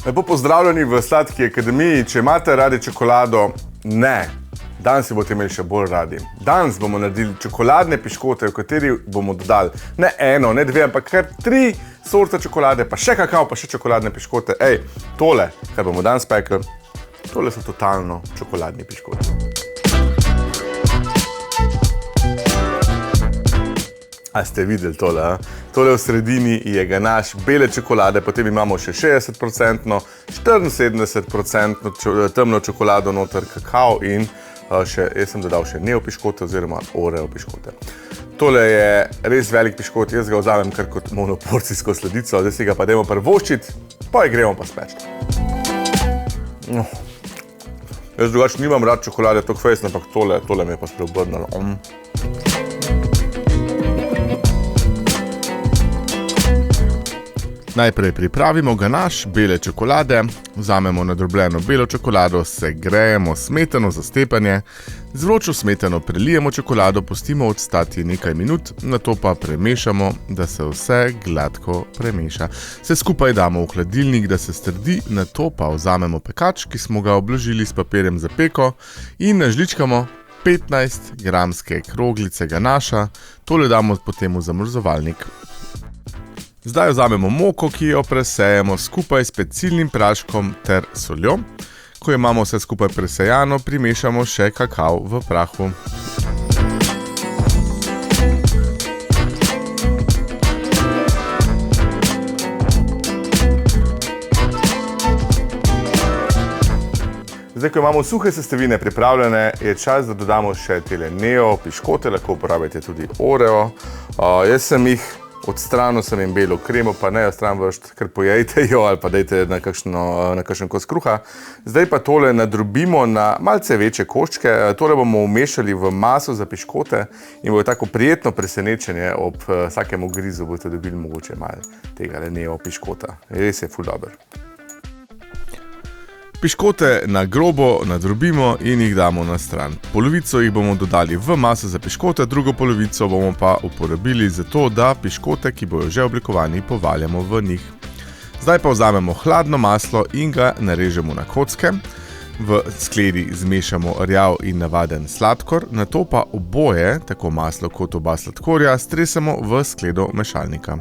Lepo pozdravljeni v Sladki akademiji. Če imate radi čokolado, ne. Danes si boste imeli še bolj radi. Danes bomo naredili čokoladne piškote, v kateri bomo dodali ne eno, ne dve, ampak kar 3 sorte čokolade, pa še kakao, pa še čokoladne piškote. Tole, kar bomo danes pekli, tole so totalno čokoladni piškoti. A ste videli tole? Tole v sredini je ganaš bele čokolade, potem imamo še 60%, 74% temno čokolado noter, kakao in jaz sem dodal še neo piškote oziroma oreo piškote. Tole je res velik piškot, jaz ga vzamem kar kot monoporcijsko sladico, zdaj si ga pa dajmo prvoščiti, pa je gremo pa speči. Jaz drugače nimam rad čokolade, toliko fejst, ampak tole mi je pa spreobrnilo. Najprej pripravimo ganaš bele čokolade, vzamemo nadrobljeno belo čokolado, segrejemo smetano za stepanje, z vročo smetano prelijemo čokolado, pustimo odstati nekaj minut, nato pa premešamo, da se vse gladko premeša. Vse skupaj damo v hladilnik, da se strdi, nato pa vzamemo pekač, ki smo ga obložili s papirjem za peko in nažličkamo 15 gramske kroglice ganaša, tole damo potem v zamrzovalnik. Zdaj vzamemo moko, ki jo presejemo skupaj s pecilnim praškom ter soljo. Ko imamo vse skupaj presejano, primešamo še kakao v prahu. Zdaj, ko imamo suhe sestavine pripravljene, je čas, da dodamo še tele neo piškote, lahko uporabite tudi oreo. Jaz sem jih odstranil sem jim belo kremo, pa ne odstran vršt, ker pojejte jo ali pa dajte na kakšen kos kruha. Zdaj pa tole nadrobimo na malce večje koščke. Tole bomo umešali v maso za piškote in bo tako prijetno presenečenje ob vsakem ugrizu boste dobili mogoče malo tega neo piškota. Res je ful dober. Piškote na grobo nadrobimo in jih damo na stran. Polovico jih bomo dodali v maso za piškote, drugo polovico bomo pa uporabili za to, da piškote, ki bojo že oblikovani, povaljamo v njih. Zdaj pa vzamemo hladno maslo in ga narežemo na kocke. V skledi zmešamo rjav in navaden sladkor, nato pa oboje, tako maslo kot oba sladkorja, stresemo v skledo mešalnika.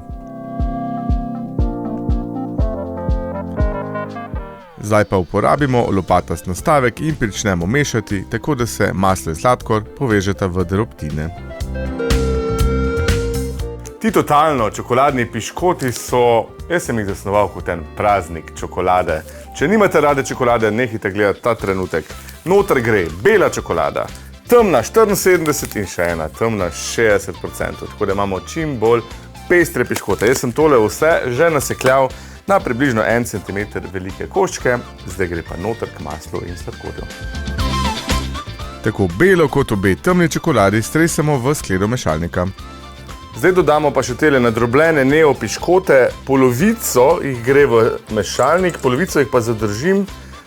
Zdaj pa uporabimo lopatast nastavek in pričnemo mešati, tako da se maslo in sladkor povežeta v drobtine. Ti totalno čokoladni piškoti so, jaz sem jih zasnoval kot en praznik čokolade. Če nimate rade čokolade, nehajte gledati ta trenutek. Noter gre bela čokolada, temna 74 in še ena temna 60%, tako da imamo čim bolj pestre piškote. Jaz sem tole vse že nasekljal na približno 1 cm velike koščke, zdaj gre pa noter k maslu in sladkorju. Tako belo kot obe temni čokoladi stresemo v skledo mešalnika. Zdaj dodamo pa še tele nadrobljene neo piškote, polovico jih gre v mešalnik, polovico jih pa zadržim,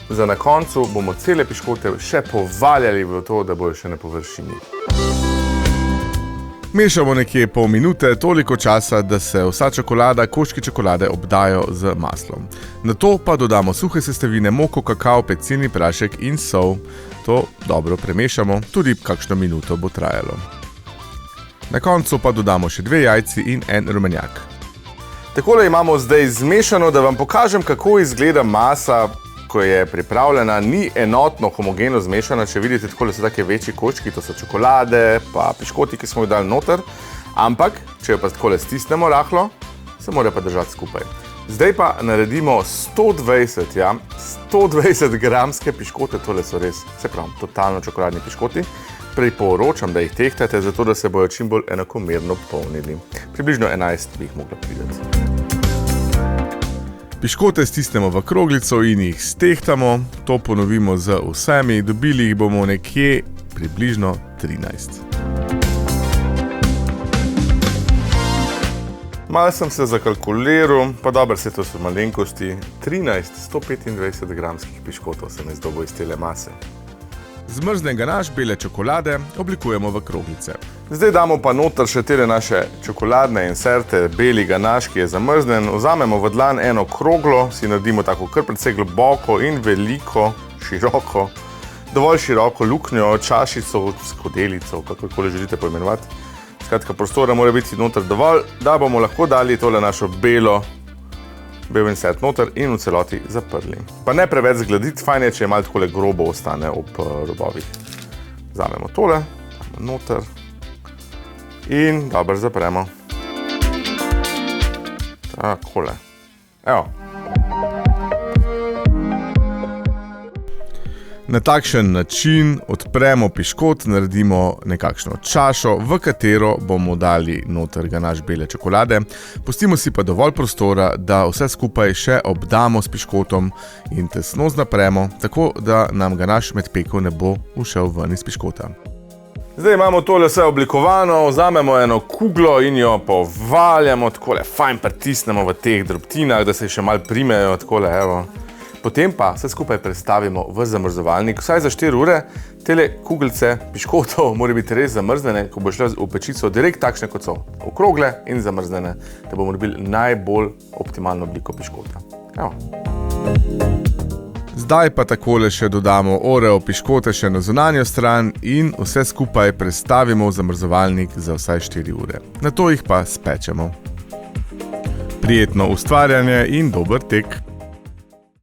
za na koncu bomo cele piškote še povaljali v to, da bojo še na površini. Mešamo nekje pol minute, toliko časa, da se vsa čokolada, koščki čokolade obdajo z maslom. Nato pa dodamo suhe sestavine, moko, kakao, pecilni prašek in sol. To dobro premešamo, tudi kakšno minuto bo trajalo. Na koncu pa dodamo še 2 jajci in 1 rumenjak. Takole imamo zdaj zmešano, da vam pokažem, kako izgleda masa, ko je pripravljena, ni enotno, homogeno zmešana. Če vidite, takole so take večji koščki, to so čokolade, pa piškoti, ki smo jih dali noter. Ampak, če jo pa takole stisnemo rahlo, se mora pa držati skupaj. Zdaj pa naredimo 120 gramske piškote, tole so res, se pravim, totalno čokoladni piškoti. Priporočam, da jih tehtate, zato da se bojo čim bolj enakomerno polnili. Približno 11 bi jih mogla priti. Piškote stisnemo v kroglico in jih stehtamo, to ponovimo z vsemi, dobili jih bomo nekje približno 13. Malo sem se zakalkuliral, pa dobro, se to so malenkosti, 125 gramskih piškotov sem izdobil iz tele mase. Zmrznen ganaš bele čokolade oblikujemo v kroglice. Zdaj damo pa noter še te naše čokoladne inserte, beli ganaš, ki je zamrznen. Vzamemo v dlan eno kroglo, si naredimo tako kar precej globoko in veliko, široko, dovolj široko luknjo, čašico, skodelico, kakorkoli želite poimenovati. Skratka, prostora mora biti noter dovolj, da bomo lahko dali tole našo bel insert noter in v celoti zaprli. Pa ne preveč zgladiti, fajn je, če je malo takole grobo ostane ob robovih. Vzamemo tole, damo noter in dobro zapremo. Takole. Evo. Na takšen način odpremo piškot, naredimo nekakšno čašo, v katero bomo dali noter ganaš bele čokolade. Pustimo si pa dovolj prostora, da vse skupaj še obdamo s piškotom in tesno zapremo, tako da nam ganaš med peko ne bo ušel ven iz piškota. Zdaj imamo tole vse oblikovano, vzamemo eno kuglo in jo povaljamo, takole fajn pritisnemo v teh drobtinah, da se še malo primejo, takole evo. Potem pa vse skupaj prestavimo v zamrzovalnik, vsaj za 4 ure. Tele kuglice piškotov morajo biti res zamrznjene, ko bo šla v pečico direkt takšne, kot so, okrogle in zamrznjene, da bomo dobili najbolj optimalno obliko piškota. Evo. Zdaj pa takole še dodamo Oreo piškote še na zunanjo stran in vse skupaj prestavimo v zamrzovalnik za vsaj 4 ure. Nato jih pa spečemo. Prijetno ustvarjanje in dober tek!